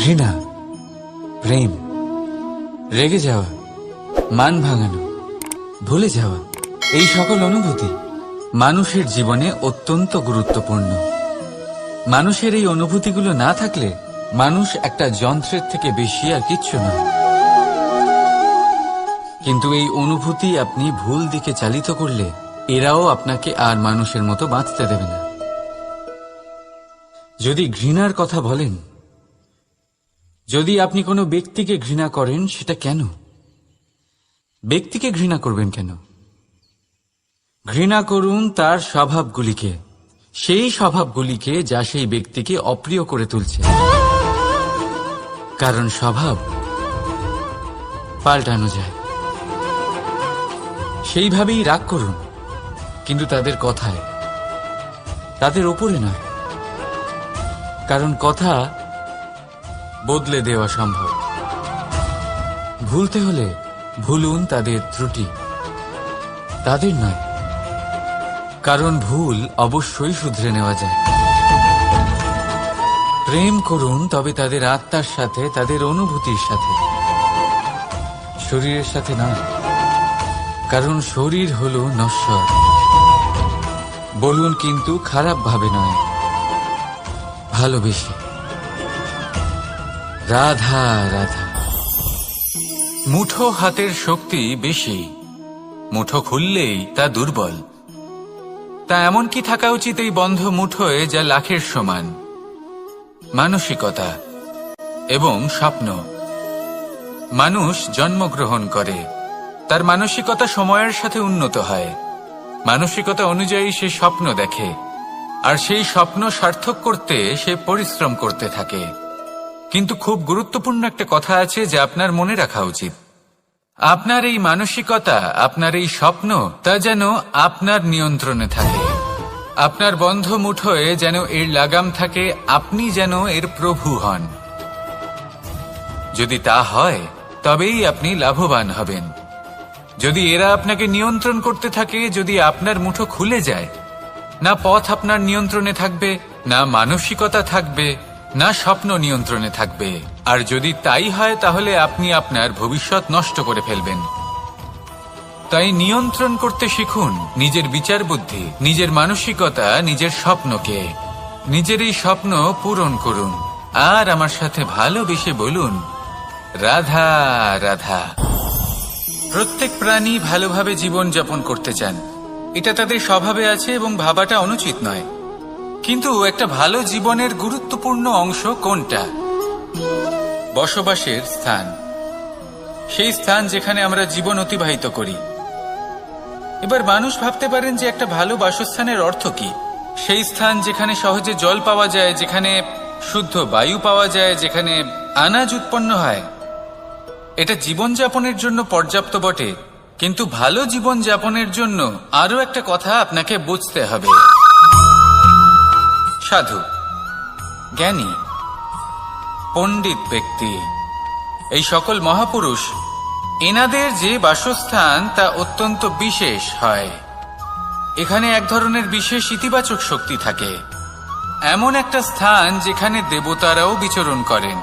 ঘৃণা, প্রেম, রেগে যাওয়া, মান ভাঙানো, ভুলে যাওয়া, এই সকল অনুভূতি মানুষের জীবনে অত্যন্ত গুরুত্বপূর্ণ। মানুষের এই অনুভূতিগুলো না থাকলে মানুষ একটা যন্ত্রের থেকে বেশি আর কিচ্ছু নয়। কিন্তু এই অনুভূতি আপনি ভুল দিকে চালিত করলে এরাও আপনাকে আর মানুষের মতো বাঁচতে দেবে না। যদি ঘৃণার কথা বলেন, যদি আপনি কোনো ব্যক্তিকে ঘৃণা করেন, সেটা কেন? ব্যক্তিকে ঘৃণা করবেন কেন? ঘৃণা করুন তার স্বভাবগুলিকে, সেই স্বভাবগুলিকে যা সেই ব্যক্তিকে অপ্রিয় করে তুলছে। কারণ স্বভাব পাল্টানো যায়। সেইভাবেই রাগ করুন, কিন্তু তাদের কথায়, তাদের ওপরে নয়। কারণ কথা বদলে দেওয়া সম্ভব। ভুলতে হলে ভুলুন তাদের ত্রুটি, তাদের নয়। কারণ ভুল অবশ্যই শুধরে নেওয়া যায়। প্রেম করুন তবে তাদের আত্মার সাথে, তাদের অনুভূতির সাথে, শরীরের সাথে নয়। কারণ শরীর হলো নশ্বর। বলুন কিন্তু খারাপ ভাবে নয়, ভালোবেসে। রাধা রাধা। মুঠো হাতের শক্তি বেশি, মুঠো খুললেই তা দুর্বল। তা এমন কি থাকা উচিত এই বন্ধ মুঠোয় যা লাখের সমান? মানসিকতা এবং স্বপ্ন। মানুষ জন্মগ্রহণ করে, তার মানসিকতা সময়ের সাথে উন্নত হয়। মানসিকতা অনুযায়ী সে স্বপ্ন দেখে, আর সেই স্বপ্ন সার্থক করতে সে পরিশ্রম করতে থাকে। কিন্তু খুব গুরুত্বপূর্ণ একটা কথা আছে যা আপনার মনে রাখা উচিত। আপনার এই মানসিকতা, আপনার এই স্বপ্ন, তা যেন আপনার নিয়ন্ত্রণে থাকে। আপনার বন্ধ মুঠোয় যেন এর লাগাম থাকে, আপনি যেন এর প্রভু হন। যদি তা হয় তবেই আপনি লাভবান হবেন। যদি এরা আপনাকে নিয়ন্ত্রণ করতে থাকে, যদি আপনার মুঠো খুলে যায়, না পথ আপনার নিয়ন্ত্রণে থাকবে, না মানসিকতা থাকবে, না স্বপ্ন নিয়ন্ত্রণে থাকবে। আর যদি তাই হয় তাহলে আপনি আপনার ভবিষ্যৎ নষ্ট করে ফেলবেন। তাই নিয়ন্ত্রণ করতে শিখুন নিজের বিচার বুদ্ধি, নিজের মানসিকতা, নিজের স্বপ্নকে। নিজের এই স্বপ্ন পূরণ করুন আর আমার সাথে ভালোবেসে বলুন, রাধা রাধা। প্রত্যেক প্রাণী ভালোভাবে জীবন যাপন করতে চান, এটা তাদের স্বভাবে আছে এবং ভাবাটা অনুচিত নয়। কিন্তু একটা ভালো জীবনের গুরুত্বপূর্ণ অংশ কোনটা? বসবাসের স্থান। সেই স্থান যেখানে আমরা জীবন অতিবাহিত করি। এবার মানুষ ভাবতে পারেন যে একটা ভালো বাসস্থানের অর্থ কি? সেই স্থান যেখানে সহজে জল পাওয়া যায়, যেখানে শুদ্ধ বায়ু পাওয়া যায়, যেখানে আনাজ উৎপন্ন হয়। এটা জীবনযাপনের জন্য পর্যাপ্ত বটে, কিন্তু ভালো জীবনযাপনের জন্য আরো একটা কথা আপনাকে বুঝতে হবে। সাধু, জ্ঞানী, পণ্ডিত ব্যক্তি, এই সকল মহাপুরুষ, এনাদের যে বাসস্থান তা অত্যন্ত বিশেষ হয়। এখানে এক ধরনের বিশেষ ইতিবাচক শক্তি থাকে। এমন একটা স্থান যেখানে দেবতারাও বিচরণ করেন।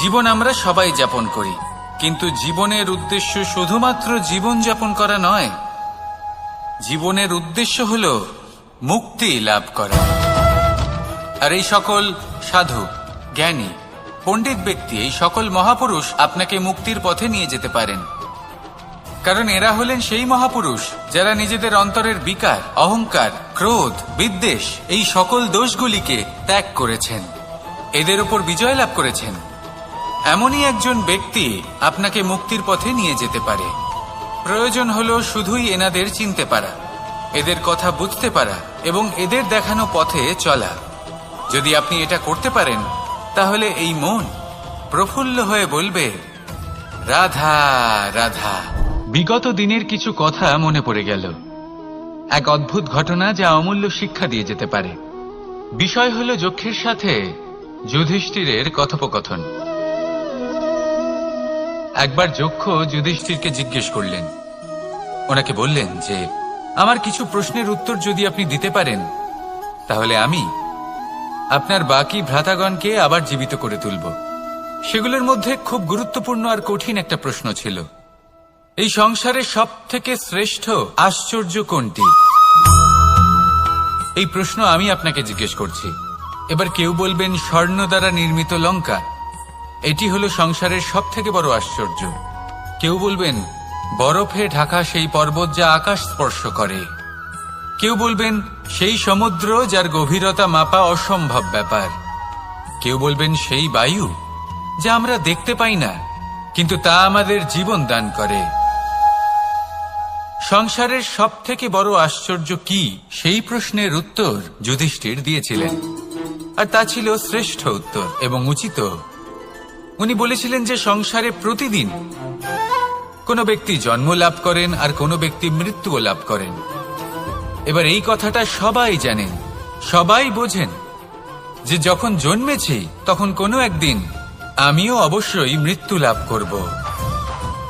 জীবন আমরা সবাই যাপন করি, কিন্তু জীবনের উদ্দেশ্য শুধুমাত্র জীবন যাপন করা নয়। জীবনের উদ্দেশ্য হল মুক্তি লাভ করা। আর এই সকল সাধু, জ্ঞানী, পণ্ডিত ব্যক্তি, এই সকল মহাপুরুষ আপনাকে মুক্তির পথে নিয়ে যেতে পারেন। কারণ এরা হলেন সেই মহাপুরুষ যারা নিজেদের অন্তরের বিকার, অহংকার, ক্রোধ, বিদ্বেষ, এই সকল দোষগুলিকে ত্যাগ করেছেন, এদের উপর বিজয় লাভ করেছেন। এমনই একজন ব্যক্তি আপনাকে মুক্তির পথে নিয়ে যেতে পারে। প্রয়োজন হলো শুধুই এনাদের চিনতে পারা, এদের কথা বুঝতে পারা এবং এদের দেখানো পথে চলা। যদি আপনি এটা করতে পারেন তাহলে এই মন প্রফুল্ল হয়ে বলবে, রাধা রাধা। বিগত দিনের কিছু কথা মনে পড়ে গেল। এক অদ্ভুত ঘটনা যা অমূল্য শিক্ষা দিয়ে যেতে পারে। বিষয় হলো যক্ষের সাথে যুধিষ্ঠিরের কথোপকথন। একবার যক্ষ যুধিষ্ঠিরকে জিজ্ঞেস করলেন, ওনাকে বললেন যে আমার কিছু প্রশ্নের উত্তর যদি আপনি দিতে পারেন তাহলে আমি আপনার বাকি ভ্রাতাগণকে আবার জীবিত করে তুলব। সেগুলোর মধ্যে খুব গুরুত্বপূর্ণ আর কঠিন একটা প্রশ্ন ছিল, এই সংসারে সব থেকে শ্রেষ্ঠ আশ্চর্য কোনটি? এই প্রশ্ন আমি আপনাকে জিজ্ঞেস করছি। এবার কেউ বলবেন স্বর্ণ দ্বারা নির্মিত লঙ্কা, এটি হলো সংসারের সব থেকে বড় আশ্চর্য। কেউ বলবেন বরফে ঢাকা সেই পর্বত যা আকাশ স্পর্শ করে। কেউ বলবেন সেই সমুদ্র যার গভীরতা মাপা অসম্ভব ব্যাপার। কেউ বলবেন সেই বায়ু যা আমরা দেখতে পাই না, কিন্তু তা আমাদের জীবন দান করে। সংসারের সব থেকে বড় আশ্চর্য কি, সেই প্রশ্নের উত্তর যুধিষ্ঠির দিয়েছিলেন, আর তা ছিল শ্রেষ্ঠ উত্তর এবং উচিত। উনি বলেছিলেন যে সংসারে প্রতিদিন কোনো ব্যক্তি জন্ম লাভ করেন আর কোনো ব্যক্তি মৃত্যুও লাভ করেন। এবার এই কথাটা সবাই জানেন, সবাই বোঝেন যে যখন জন্মেছি তখন কোনো একদিন আমিও অবশ্যই মৃত্যু লাভ করব।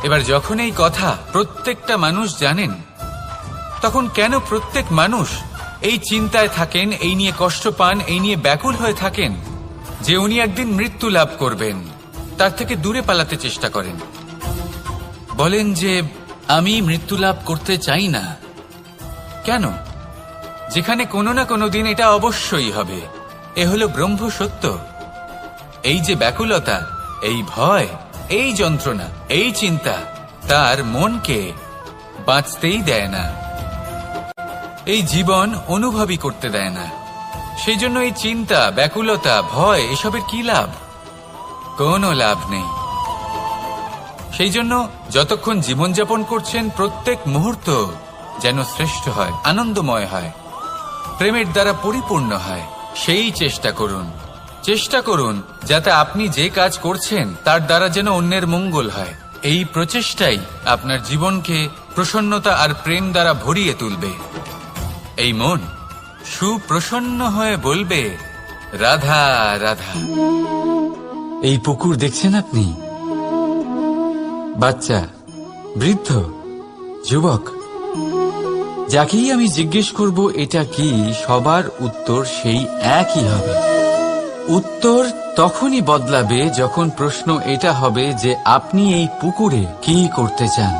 এবার যখন এই কথা প্রত্যেকটা মানুষ জানেন, তখন কেন প্রত্যেক মানুষ এই চিন্তায় থাকেন, এই নিয়ে কষ্ট পান, এই নিয়ে ব্যাকুল হয়ে থাকেন যে উনি একদিন মৃত্যু লাভ করবেন, তার থেকে দূরে পালাতে চেষ্টা করেন? বলেন যে আমি মৃত্যু লাভ করতে চাই না। কেন? যেখানে কোনো না কোনো দিন এটা অবশ্যই হবে। এ হলো ব্রহ্ম সত্য। এই যে ব্যাকুলতা, এই ভয়, এই যন্ত্রণা, এই চিন্তা তার মনকে বাঁচতেই দেয় না, এই জীবন অনুভবই করতে দেয় না। সেই জন্য এই চিন্তা, ব্যাকুলতা, ভয় এসবের কি লাভ? কোনো লাভ নেই। সেই জন্য যতক্ষণ জীবনযাপন করছেন প্রত্যেক মুহূর্ত যেন শ্রেষ্ঠ হয়, আনন্দময় হয়, প্রেমের দ্বারা পরিপূর্ণ হয়, সেই চেষ্টা করুন। চেষ্টা করুন যাতে আপনি যে কাজ করছেন তার দ্বারা যেন অন্যের মঙ্গল হয়। এই প্রচেষ্টাই আপনার জীবনকে প্রসন্নতা আর প্রেম দ্বারা ভরিয়ে তুলবে। এই মন সুপ্রসন্ন হয়ে বলবে, রাধা রাধা। এই পুকুর দেখছেন আপনি? বাচ্চা, বৃদ্ধ, যুবক, যাকেই আমি জিজ্ঞেস করব এটা কি, সবার উত্তর সেই একই হবে। উত্তর তখনই বদলাবে যখন প্রশ্ন এটা হবে যে আপনি এই পুকুরে কি করতে চান।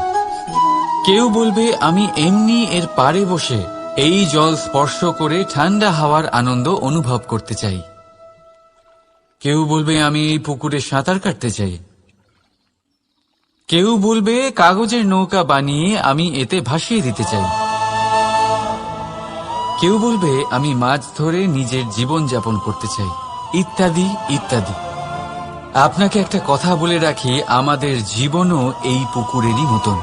কেউ বলবে আমি এমনি এর পাড়ে বসে এই জল স্পর্শ করে ঠান্ডা হাওয়ার আনন্দ অনুভব করতে চাই। কেউ বলবে আমি এই পুকুরে সাঁতার কাটতে চাই। কেউ বলবে কাগজের নৌকা বানিয়ে আমি এতে ভাসিয়ে দিতে চাই। কেউ বলবে আমি মাছ ধরে নিজের জীবন যাপন করতে চাই, ইত্যাদি ইত্যাদি। আপনাকে একটা কথা বলে রাখি, আমাদের জীবনও এই পুকুরেরই মতন,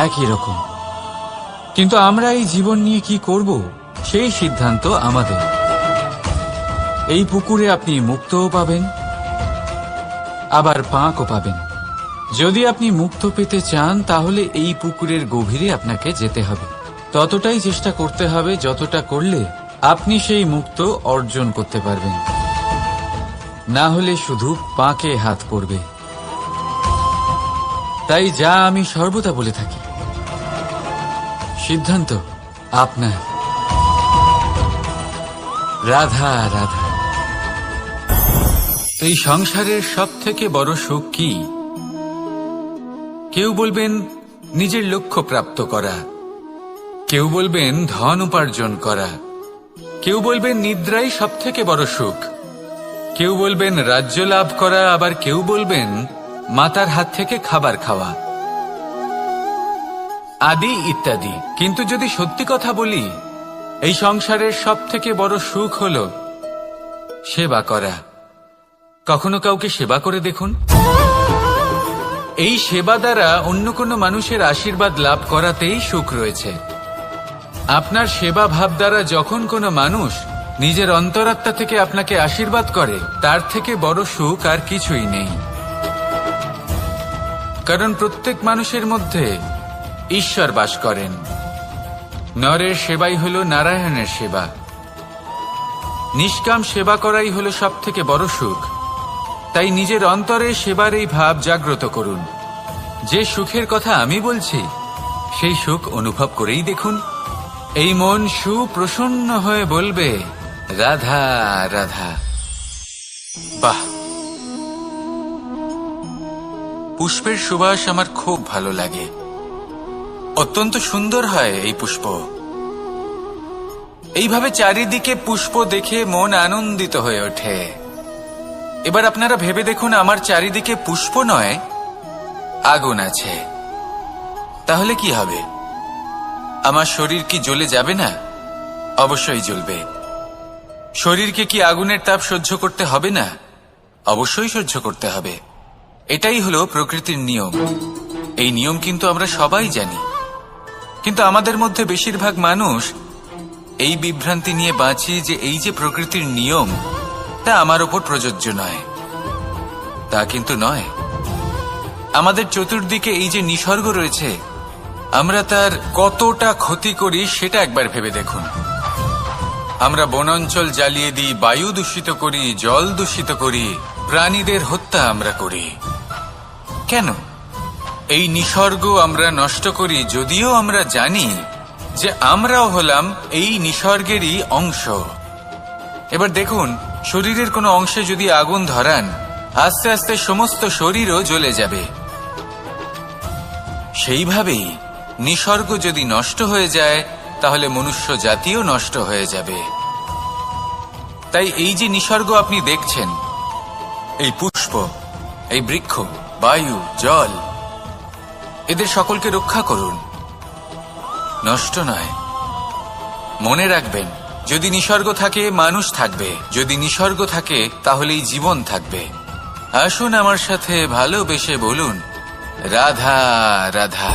একই রকম। কিন্তু আমরা এই জীবন নিয়ে কি করব সেই সিদ্ধান্ত আমাদের। এই পুকুরে আপনি মুক্তও পাবেন, আবার পাঁকও পাবেন। যদি আপনি মুক্ত পেতে চান তাহলে এই পুকুরের গভীরে আপনাকে যেতে হবে, ততটাই চেষ্টা করতে হবে যতটা করলে আপনি সেই মুক্ত অর্জন করতে পারবেন। না হলে শুধু পাঁকে হাত পড়বে। তাই যা আমি সর্বদা বলে থাকি, সিদ্ধান্ত আপনার। রাধা রাধা। এই সংসারের সব থেকে বড় সুখ কি? কেউ বলবেন নিজের লক্ষ্য প্রাপ্ত করা, কেউ বলবেন ধন উপার্জন করা, কেউ বলবেন নিদ্রাই সব থেকে বড় সুখ, কেউ বলবেন রাজ্য লাভ করা, আবার কেউ বলবেন মাতার হাত থেকে খাবার খাওয়া, আদি ইত্যাদি। কিন্তু যদি সত্যি কথা বলি, এই সংসারের সব থেকে বড় সুখ হল সেবা করা। কখনো কাউকে সেবা করে দেখুন। এই সেবা দ্বারা অন্য কোনো মানুষের আশীর্বাদ লাভ করাতেই সুখ রয়েছে। আপনার সেবা ভাব দ্বারা যখন কোনো মানুষ নিজের অন্তরাত্মা থেকে আপনাকে আশীর্বাদ করে, তার থেকে বড় সুখ আর কিছুই নেই। কারণ প্রত্যেক মানুষের মধ্যে ঈশ্বর বাস করেন। নরের সেবাই হল নারায়ণের সেবা। নিষ্কাম সেবা করাই হল সব থেকে বড় সুখ। তাই নিজের অন্তরে সেবার এই ভাব জাগ্রত করুন। যে সুখের কথা আমি বলছি সেই সুখ অনুভব করেই দেখুন। এই মন সুপ্রসন্ন হয়ে বলবে, রাধা রাধা। বাহ, পুষ্পের সুবাস আমার খুব ভালো লাগে। অত্যন্ত সুন্দর হয় এই পুষ্প। এইভাবে চারিদিকে পুষ্প দেখে মন আনন্দিত হয়ে ওঠে। এবার আপনারা ভেবে দেখুন, আমার চারিদিকে পুষ্প নয়, আগুন আছে। তাহলে কি হবে? আমার শরীর কি জ্বলে যাবে না? অবশ্যই জ্বলবে। শরীরকে কি আগুনের তাপ সহ্য করতে হবে না? অবশ্যই সহ্য করতে হবে। এটাই হলো প্রকৃতির নিয়ম। এই নিয়ম কিন্তু আমরা সবাই জানি, কিন্তু আমাদের মধ্যে বেশিরভাগ মানুষ এই বিভ্রান্তি নিয়ে বাঁচি যে এই যে প্রকৃতির নিয়ম, তা আমার ওপর প্রযোজ্য নয়। তা কিন্তু নয়। আমাদের চতুর্দিকে এই যে নিসর্গ রয়েছে, আমরা তার কতটা ক্ষতি করি সেটা একবার ভেবে দেখুন। আমরা বনাঞ্চল জ্বালিয়ে দিই, বায়ু দূষিত করি, জল দূষিত করি, প্রাণীদের হত্যা আমরা করি। কেন? এই নিসর্গ আমরা নষ্ট করি, যদিও আমরা জানি যে আমরাও হলাম এই নিসর্গেরই অংশ। এবার দেখুন, শরীরের কোনো অংশে যদি আগুন ধরান, আস্তে আস্তে সমস্ত শরীরও জ্বলে যাবে। সেইভাবেই নিসর্গ যদি নষ্ট হয়ে যায়, তাহলে মনুষ্য জাতিও নষ্ট হয়ে যাবে। তাই এই যে নিসর্গ আপনি দেখছেন, এই পুষ্প, এই বৃক্ষ, বায়ু, জল, এদের সকলকে রক্ষা করুন, নষ্ট নয়। মনে রাখবেন, যদি নিসর্গ থাকে মানুষ থাকবে, যদি নিসর্গ থাকে তাহলেই জীবন থাকবে। আসুন আমার সাথে ভালোবেসে বলুন, রাধা রাধা।